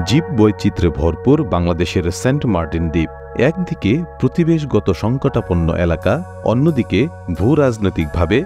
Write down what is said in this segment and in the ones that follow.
জীববৈচিত্র্যে ভরপুর বাংলাদেশের Saint Martin দ্বীপ একদিকে প্রতিবেশগত সংকটাপন্ন এলাকা, অন্যদিকে ভূরাজনৈতিকভাবে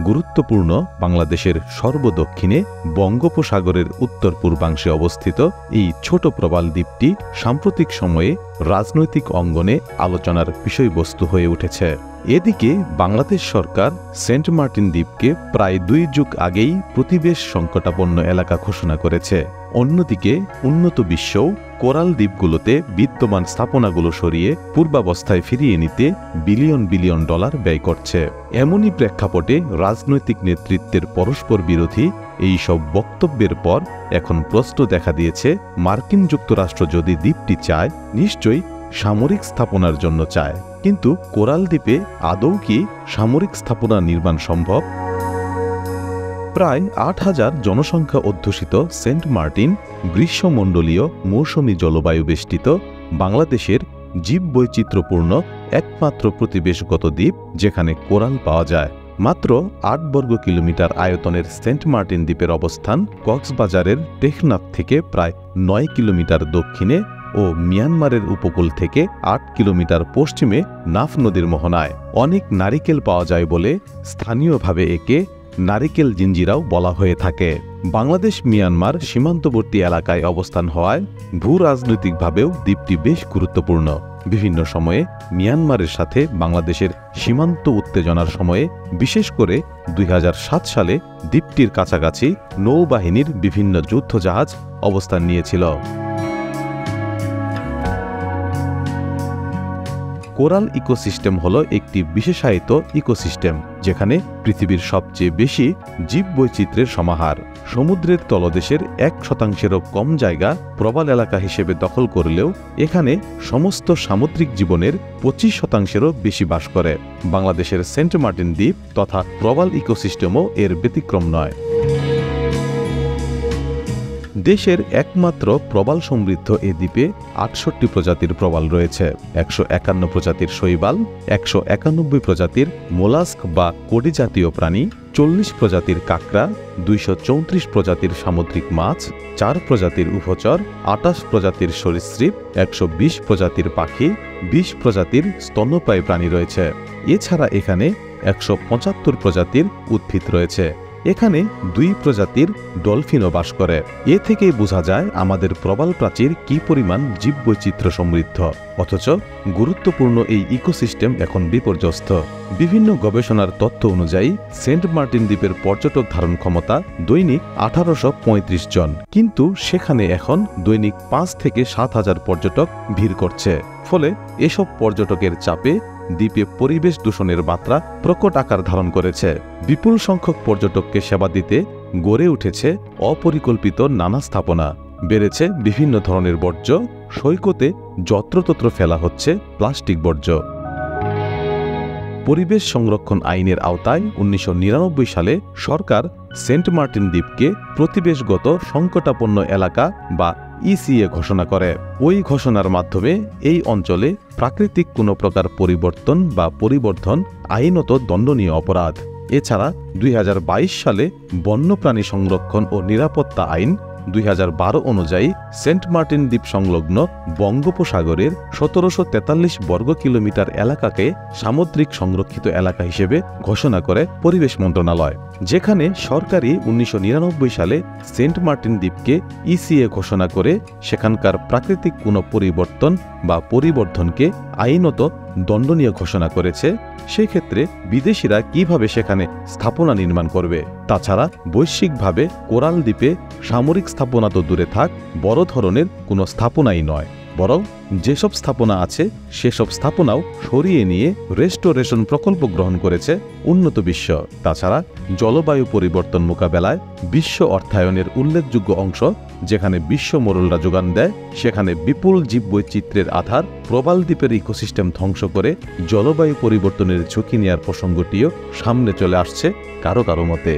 গুরুত্বপূর্ণ বাংলাদেশের সর্বদক্ষিণে বঙ্গোপসাগরের উত্তর পূর্বাংশে অবস্থিত এই ছোট প্রবাল দ্বীপটি সাম্প্রতিক সময়ে রাজনৈতিক অঙ্গনে আলোচনার বিষয়বস্তু হয়ে উঠেছে। এদিকে বাংলাদেশ সরকার সেন্ট মার্টিন দ্বীপকে প্রায় 2 যুগ আগেই প্রতিবেশ সংকটাপন্ন এলাকা ঘোষণা করেছে। অন্যদিকে উন্নত বিশ্বও কোরাল দ্বীপগুলোতে বিদ্যমান স্থাপনাগুলো সরিয়ে পূর্বাবস্থায় ফিরিয়ে নিতে বিলিয়ন বিলিয়ন ডলার ব্যয় করছে। এমনই প্রেক্ষাপটে রাজনৈতিক নেতৃত্বের পরস্পর বিরোধী এই সব বক্তব্যের পর এখন প্রশ্ন দেখা দিয়েছে, মার্কিন যুক্তরাষ্ট্র যদি দ্বীপটি চায়, নিশ্চয়ই সামরিক স্থাপনার জন্য চায়। কিন্তু কোরাল দ্বীপে আদৌ কি সামরিক স্থাপনা নির্মাণ সম্ভব? প্রায় 8,000 জনসংখ্যা অধ্যুষিত সেন্ট মার্টিন গ্রীষ্মমণ্ডলীয় মৌসুমী জলবায়ু বেষ্টিত বাংলাদেশের জীববৈচিত্র্যপূর্ণ একমাত্র প্রতিবেশগত দ্বীপ যেখানে কোরাল পাওয়া যায়। মাত্র 8 বর্গ কিলোমিটার আয়তনের সেন্ট মার্টিন দ্বীপের অবস্থান কক্সবাজারের টেকনাফ থেকে প্রায় 9 কিলোমিটার দক্ষিণে ও মিয়ানমারের উপকূল থেকে 8 কিলোমিটার পশ্চিমে নাফ নদীর মোহনায়। অনেক নারিকেল পাওয়া যায় বলে স্থানীয়ভাবে একে নারিকেল জিঞ্জিরাও বলা হয়ে থাকে। বাংলাদেশ মিয়ানমার সীমান্তবর্তী এলাকায় অবস্থান হওয়ায় ভূরাজনৈতিকভাবেও দ্বীপটি বেশ গুরুত্বপূর্ণ। বিভিন্ন সময়ে মিয়ানমারের সাথে বাংলাদেশের সীমান্ত উত্তেজনার সময়ে, বিশেষ করে 2007 সালে দ্বীপটির কাছাকাছি নৌবাহিনীর বিভিন্ন যুদ্ধজাহাজ অবস্থান নিয়েছিল। কোরাল ইকোসিস্টেম হল একটি বিশেষায়িত ইকোসিস্টেম যেখানে পৃথিবীর সবচেয়ে বেশি জীববৈচিত্র্যের সমাহার। সমুদ্রের তলদেশের 1%-এরও কম জায়গা প্রবাল এলাকা হিসেবে দখল করলেও এখানে সমস্ত সামুদ্রিক জীবনের 25%-এরও বেশি বাস করে। বাংলাদেশের সেন্ট মার্টিন দ্বীপ তথা প্রবাল ইকোসিস্টেমও এর ব্যতিক্রম নয়। দেশের একমাত্র প্রবাল সমৃদ্ধ এ দ্বীপে 68 প্রজাতির প্রবাল রয়েছে, 151 প্রজাতির শৈবাল, 191 প্রজাতির মোলাস্ক বা কোডি জাতীয় প্রাণী, 40 প্রজাতির কাঁকড়া, 234 প্রজাতির সামুদ্রিক মাছ, 4 প্রজাতির উভচর, 28 প্রজাতির সরীসৃপ, 120 প্রজাতির পাখি, 20 প্রজাতির স্তন্যপায়ী প্রাণী রয়েছে। এছাড়া এখানে 175 প্রজাতির উদ্ভিদ রয়েছে। এখানে 2 প্রজাতির ডলফিনও বাস করে। এ থেকেই বোঝা যায় আমাদের প্রবাল প্রাচীর কি পরিমাণ জীববৈচিত্র্য সমৃদ্ধ, অথচ গুরুত্বপূর্ণ এই ইকোসিস্টেম এখন বিপর্যস্ত। বিভিন্ন গবেষণার তথ্য অনুযায়ী সেন্ট মার্টিন দ্বীপের পর্যটক ধারণ ক্ষমতা দৈনিক 1835 জন, কিন্তু সেখানে এখন দৈনিক 5 থেকে 7,000 পর্যটক ভিড় করছে। ফলে এসব পর্যটকের চাপে দ্বীপে পরিবেশ দূষণের মাত্রা প্রকট আকার ধারণ করেছে। বিপুল সংখ্যক পর্যটককে সেবা দিতে গড়ে উঠেছে অপরিকল্পিত নানা স্থাপনা, বেড়েছে বিভিন্ন ধরনের বর্জ্য, সৈকতে যত্রতত্র ফেলা হচ্ছে প্লাস্টিক বর্জ্য। পরিবেশ সংরক্ষণ আইনের আওতায় 1999 সালে সরকার সেন্ট মার্টিন দ্বীপকে প্রতিবেশগত সংকটাপন্ন এলাকা বা ইসিএ ঘোষণা করে। ওই ঘোষণার মাধ্যমে এই অঞ্চলে প্রাকৃতিক কোনো প্রকার পরিবর্তন বা পরিবর্ধন আইনত দণ্ডনীয় অপরাধ। এছাড়া 2022 সালে বন্যপ্রাণী সংরক্ষণ ও নিরাপত্তা আইন 2012 অনুযায়ী সেন্ট মার্টিন দ্বীপ সংলগ্ন বঙ্গোপসাগরের 1743 বর্গ কিলোমিটার এলাকাকে সামুদ্রিক সংরক্ষিত এলাকা হিসেবে ঘোষণা করে পরিবেশ মন্ত্রণালয়, যেখানে সরকারি 1999 সালে সেন্ট মার্টিন দ্বীপকে ইসিএ ঘোষণা করে সেখানকার প্রাকৃতিক কোনো পরিবর্তন বা পরিবর্ধনকে আইনত দণ্ডনীয় ঘোষণা করেছে। সেক্ষেত্রে বিদেশিরা কিভাবে সেখানে স্থাপনা নির্মাণ করবে? তাছাড়া বৈশ্বিকভাবে কোরাল দ্বীপে সামরিক স্থাপনা তো দূরে থাক, বড় ধরনের কোনো স্থাপনাই নয়, বরং যেসব স্থাপনা আছে সেসব স্থাপনাও সরিয়ে নিয়ে রেস্টোরেশন প্রকল্প গ্রহণ করেছে উন্নত বিশ্ব। তাছাড়া জলবায়ু পরিবর্তন মোকাবেলায় বিশ্ব অর্থায়নের উল্লেখযোগ্য অংশ যেখানে বিশ্ব মোড়লরা যোগান দেয়, সেখানে বিপুল জীববৈচিত্র্যের আধার প্রবাল দ্বীপের ইকোসিস্টেম ধ্বংস করে জলবায়ু পরিবর্তনের ঝুঁকি নেওয়ার প্রসঙ্গটিও সামনে চলে আসছে কারো কারো মতে।